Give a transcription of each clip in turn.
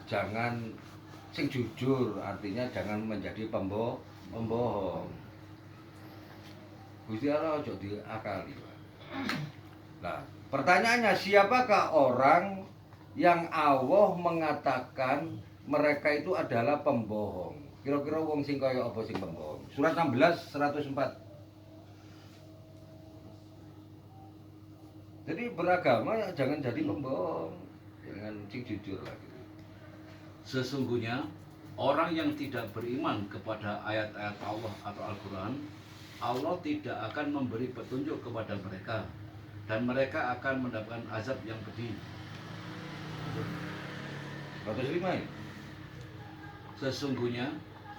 jangan sing jujur, artinya jangan menjadi pembohong. Gusti Allah ojo diakali. Nah, pertanyaannya, siapakah orang yang Allah mengatakan mereka itu adalah pembohong? Kira-kira wong sing kaya apa sing pembohong? Surat 16 104. Jadi beragama ya jangan jadi pembohong, jangan sing jujur lah gitu. Sesungguhnya orang yang tidak beriman kepada ayat-ayat Allah atau Al-Quran, Allah tidak akan memberi petunjuk kepada mereka, dan mereka akan mendapatkan azab yang pedih. 105 ya? Sesungguhnya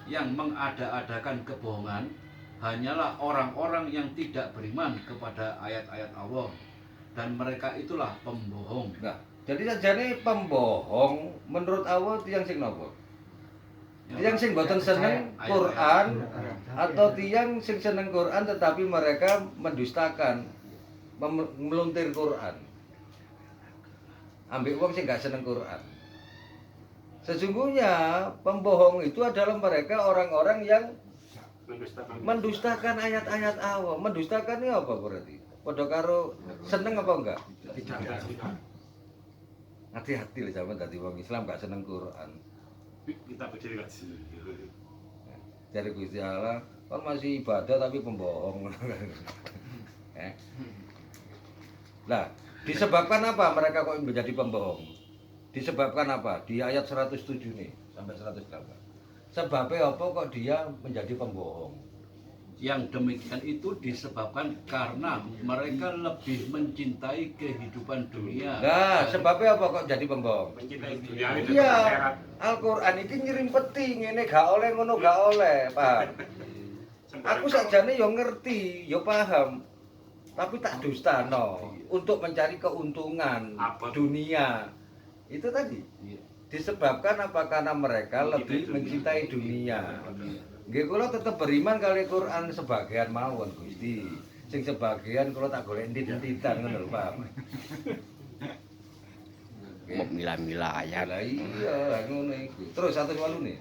yang mengada-adakan kebohongan hanyalah orang-orang yang tidak beriman kepada ayat-ayat Allah, dan mereka itulah pembohong. Nah, jadi sajane pembohong menurut Allah tiyang sing napa? Tiyang sing boten seneng Quran atau tiyang sing seneng Quran tetapi mereka mendustakan, meluntir Quran. Ambil wong sing gak seneng Quran. Sesungguhnya pembohong itu adalah mereka orang-orang yang mendustakan ayat-ayat Allah. Mendustakan ini apa berarti? Padha karo seneng apa enggak? Tidak. Hati-hati lah sampean dadi wong Islam gak seneng Quran. Kita berdiri kaji. Dari Gusti Allah, kan masih ibadah tapi pembohong. Nah, disebabkan apa mereka kok menjadi pembohong? Disebabkan apa? Di ayat 107 nih sampai 108. Sebabnya apa kok dia menjadi pembohong? Yang demikian itu disebabkan karena mereka lebih mencintai kehidupan dunia. Nah, sebabnya apa kok jadi pembohong? Mencintai dunia dan Iya, akhirat. Al-Qur'an iki ngirim peti ngene gak oleh ngono gak oleh, Pak. Aku sakjane yo ngerti, yo paham. Tapi tak dustano untuk mencari keuntungan Apa? dunia. Itu tadi. Iya. Disebabkan apa? Karena mereka lebih mencintai dunia. Nggih kula tetep beriman kali Quran sebagian mawon Gusti. Sing sebagian kula tak golek entit-entitan ngono lho, Pak. Mau milah-milah ayat. Lah iya, ngono iku. Terus 108 nih.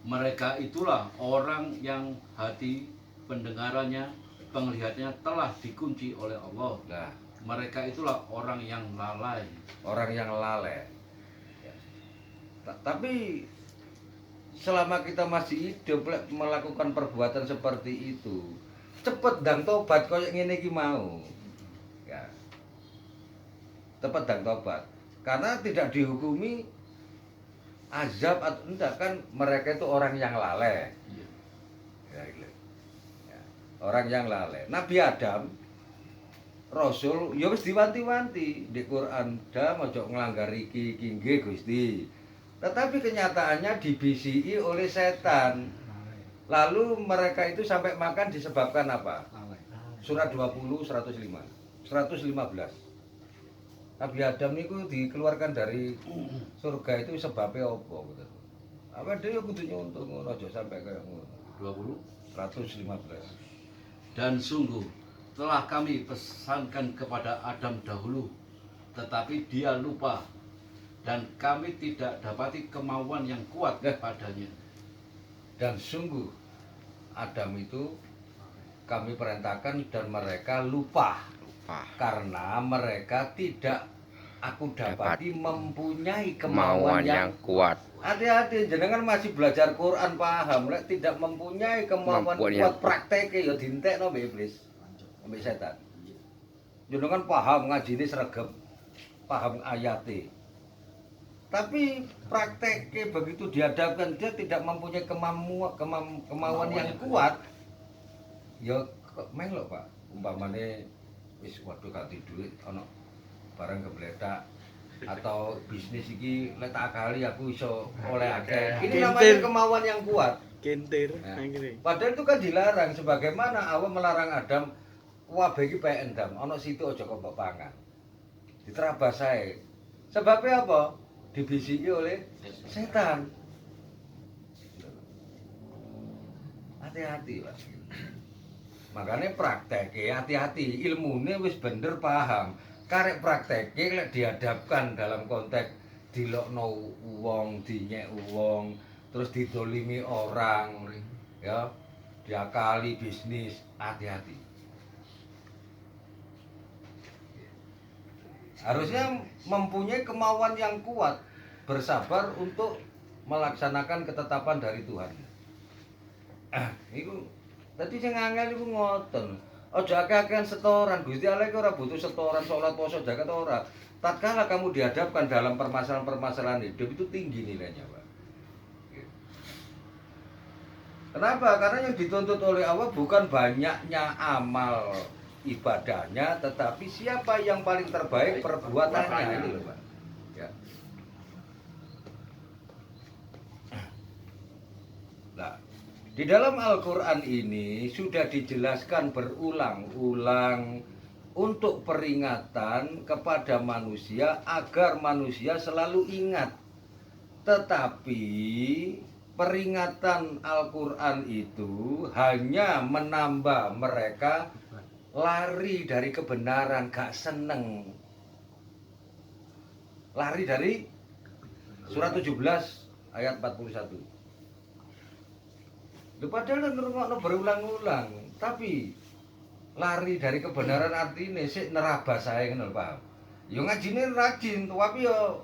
Mereka itulah orang yang hati pendengarannya, penglihatannya telah dikunci oleh Allah. Nah, Mereka itulah orang yang lalai. orang yang lalai. Ya. Tapi selama kita masih hidup melakukan perbuatan seperti itu, cepet dang tobat koyo ngene iki mau. Ya. Cepet dang tobat. Karena tidak dihukumi azab atau enggak, kan mereka itu orang yang lalai. Ya, gitu. Ya. Orang yang lalai. Nabi Adam Rasul ya wis diwanti-wanti di Quran, "Dah ojo nglanggar iki nggih Gusti." Tetapi kenyataannya dibisiki oleh setan. Lalu mereka itu sampai makan disebabkan apa? Surat 20 105. 115. Nabi Adam niku dikeluarkan dari surga itu sebabnya apa gitu. Apa dia kudu nyuntung ngono aja sampai kaya ngono. 20. 115. Dan sungguh telah kami pesankan kepada Adam dahulu, tetapi dia lupa, dan kami tidak dapati kemauan yang kuat padanya. Dan sungguh Adam itu kami perintahkan dan mereka lupa. Karena mereka tidak aku dapati mempunyai kemauan yang kuat. Hati-hati, jenengan masih belajar Quran paham, lek tidak mempunyai kemauan Kemampuan yang kuat prakteknya ya dintekno mbek iblis, mbek setan. Jenengan paham ngajine sregep, paham ayate. Tapi prakteknya begitu dihadapkan dia tidak mempunyai kemauan yang kuat, ya kok melok Pak. Umpamane wis waduh gak duit ana barang kebledak atau bisnis iki lek tak akali aku iso oleh akeh. Ini namanya kemauan yang kuat. Kentir. Nah, padahal itu kan dilarang, sebagaimana Allah melarang Adam kabeh iki bae endam, ana situ aja kok mbok pangan. Diterabas sae. Sebabnya apa? Dibisiki oleh setan. Hati-hati, Pak. Makanya prakteknya hati-hati, ilmunya wis bener paham. Karek prakteknya lek dihadapkan dalam konteks dilokno wong, dinyek wong, terus didolimi orang, ya, diakali bisnis, hati-hati. Harusnya mempunyai kemauan yang kuat, bersabar untuk melaksanakan ketetapan dari Tuhan. Iku tadi sing angel iku ngoten. Aja akeh-akehan setoran. Gusti Allah iku ora butuh setoran salat poso zakat ora. Tatkala kamu dihadapkan dalam permasalahan-permasalahan hidup itu tinggi nilainya, Pak. Kenapa? Karena yang dituntut oleh Allah bukan banyaknya amal ibadahnya, tetapi siapa yang paling terbaik perbuatannya ini loh, Pak. Ya. Nah, di dalam Al-Quran ini sudah dijelaskan berulang-ulang untuk peringatan kepada manusia agar manusia selalu ingat. Tetapi peringatan Al-Quran itu hanya menambah mereka lari dari kebenaran, gak seneng. Lari dari surat 17 ayat 41. Padahal ngrungokno berulang-ulang, tapi lari dari kebenaran artine sik nerabas ae ngono lho, Pak. Ya ngajine rajin, tapi ya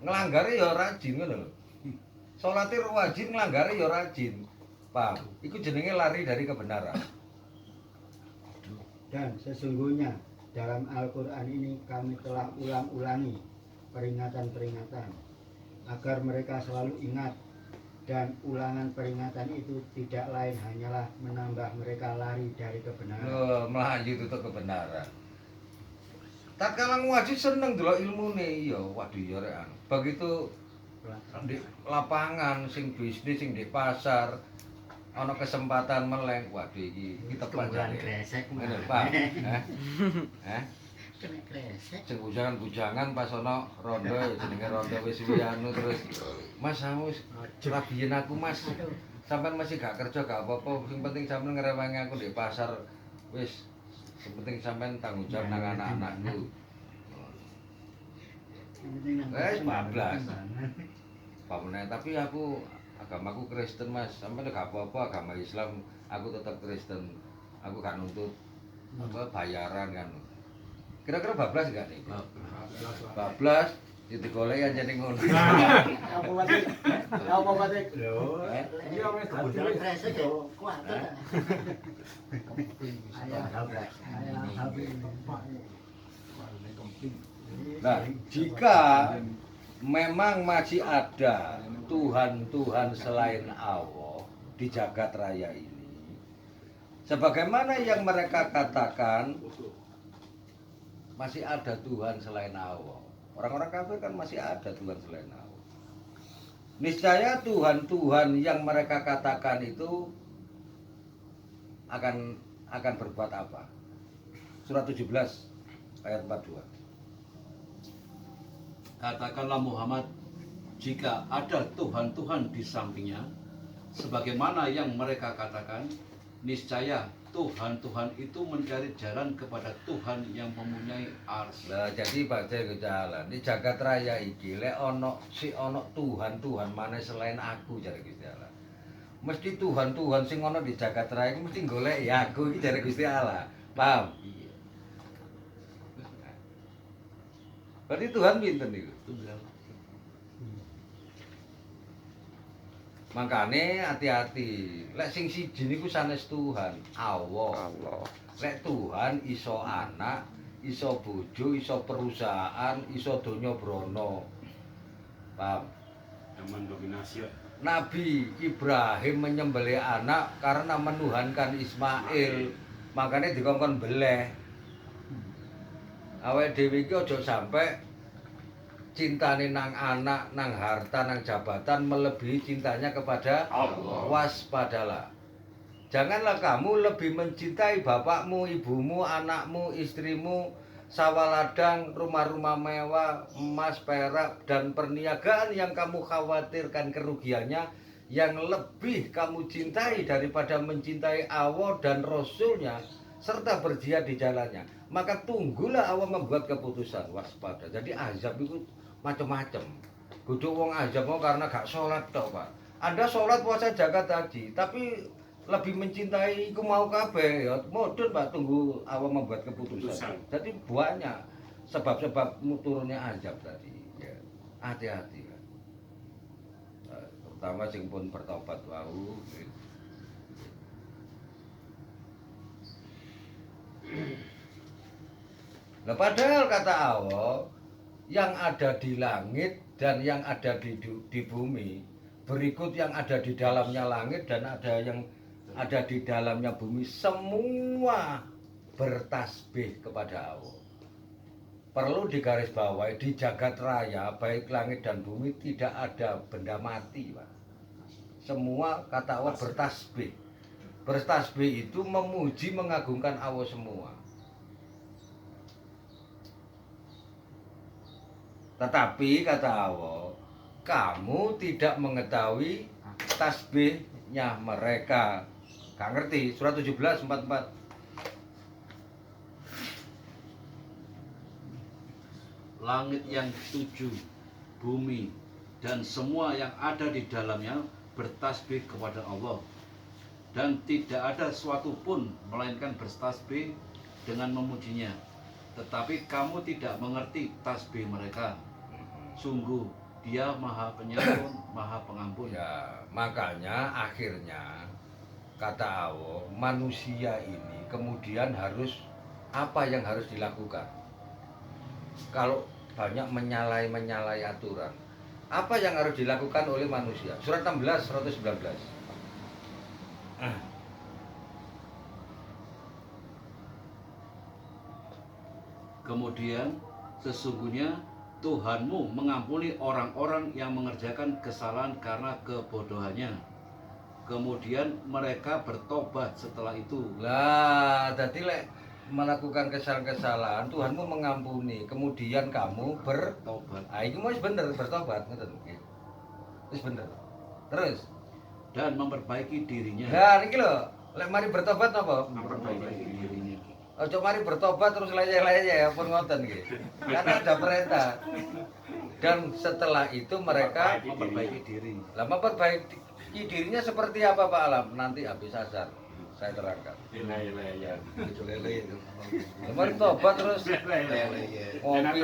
nglanggare ya rajin ngono lho. Salate wajib nglanggare ya rajin. Paham? Iku jenenge lari dari kebenaran. Dan sesungguhnya dalam Al-Quran ini kami telah ulang-ulangi peringatan-peringatan agar mereka selalu ingat, dan ulangan peringatan itu tidak lain hanyalah menambah mereka lari dari kebenaran. Melayu tutup kebenaran. Tatkala ngaji seneng delok ilmune ya, waduh ya rek. Begitu di lapangan sing bisnis sing di pasar ana kesempatan meleng, waduh iki tepat jane. Ngono Pak. Hah? Kena kresek. Sing bujangan-bujangan pas ana rondo jenenge rondo wis anu terus Mas aku rabiyen aku Mas. Sampeyan masih gak kerja gak apa-apa, sing penting sampeyan ngrewangi aku di pasar wis. Sing penting sampeyan tanggung jawab nang anak-anakku. Bablas. Pamane tapi aku agamaku Kristen Mas. Sampeyan gak apa-apa agama Islam, aku tetap Kristen. Aku gak nuntut apa bayaran kan. Kira-kira bablas enggak nih? Bablas, itu golek aja nih ngono. Apa batik? Apa batik? Iya wes Kebetulan kresek yo kuat. Ayah habis. Ayah habis. Nah, jika memang masih ada Tuhan-Tuhan selain Allah di jagat raya ini, sebagaimana yang mereka katakan masih ada Tuhan selain Allah. Orang-orang kafir kan masih ada Tuhan selain Allah. Niscaya Tuhan-Tuhan yang mereka katakan itu akan berbuat apa? Surat 17 ayat 42. Katakanlah Muhammad, jika ada Tuhan-Tuhan di sampingnya, sebagaimana yang mereka katakan, niscaya Tuhan-Tuhan itu mencari jalan kepada Tuhan yang mempunyai arsy. Nah, jadi baca jalan di jagat raya iki lek ono Tuhan-Tuhan mana selain aku jare Gusti Allah. Mesti Tuhan-Tuhan sing ono di jagat raya iki mesti golek ya aku iki jare Gusti Allah. Paham? Iya. Berarti Tuhan pinten niku? Tunggal. Makane hati-hati. Lek sing siji niku sanes Tuhan, Allah. Lek Tuhan iso anak, iso bojo, iso perusahaan, iso donya brana. Paham? yang mendominasi. Nabi Ibrahim menyembelih anak karena menuhankan Ismail. Makanya dikongkon beleh. Awake dhewe iki aja sampai cintane nang anak, nang harta, nang jabatan melebihi cintanya kepada Allah. Waspadalah. Janganlah kamu lebih mencintai bapakmu, ibumu, anakmu, istrimu, sawah ladang, rumah-rumah mewah, emas, perak, dan perniagaan yang kamu khawatirkan kerugiannya, yang lebih kamu cintai daripada mencintai Allah dan Rasulnya, serta berjihad di jalannya. Maka tunggulah Allah membuat keputusan, waspada. Jadi azab itu macem-macem. Kudu wong azab mau karena gak sholat tok, Pak. Anda sholat puasa zakat tadi, tapi lebih mencintai iku mau kabeh ya. Modern Pak, tunggu awam membuat keputusan. Jadi banyak sebab-sebab turunnya azab tadi. Ya. Hati-hati kan. Terutama sing pun bertobat wau. Nah, padahal kata Allah, yang ada di langit dan yang ada di bumi, berikut yang ada di dalamnya langit dan ada yang ada di dalamnya bumi, semua bertasbih kepada Allah. Perlu digarisbawahi, di jagat raya baik langit dan bumi tidak ada benda mati, Pak. Semua kata Allah bertasbih. Bertasbih itu memuji mengagungkan Allah semua. Tetapi kata Allah, kamu tidak mengetahui tasbihnya mereka. Gak ngerti, surat 17:44. Langit yang tujuh, bumi, dan semua yang ada di dalamnya bertasbih kepada Allah. Dan tidak ada suatu pun melainkan bertasbih dengan memujinya. Tetapi kamu tidak mengerti tasbih mereka. Sungguh Dia Maha Penyampun, Maha Pengampun. Ya, makanya akhirnya kata Allah, manusia ini kemudian harus apa yang harus dilakukan? Kalau banyak menyalahi aturan, apa yang harus dilakukan oleh manusia? Surat 16, 119. Kemudian sesungguhnya Tuhanmu mengampuni orang-orang yang mengerjakan kesalahan karena kebodohannya. Kemudian mereka bertobat setelah itu. Lah, jadi lek melakukan kesalahan-kesalahan, Tuhanmu mengampuni. Kemudian kamu Bertobat. ah iki wis bener bertobat, ngoten nggih. Wis bener. Terus, Dan memperbaiki dirinya. lah niki lho, lek mari bertobat napa? Memperbaiki dirinya. Ojo mari bertobat terus leye-leye pun ngoten nggih. Karena ada perintah. Dan setelah itu mereka Memperbaiki diri. lah memperbaiki dirinya seperti apa Pak Alam? Nanti habis azan saya terangkan. Lele ya. Mari tobat terus Lele. ngopi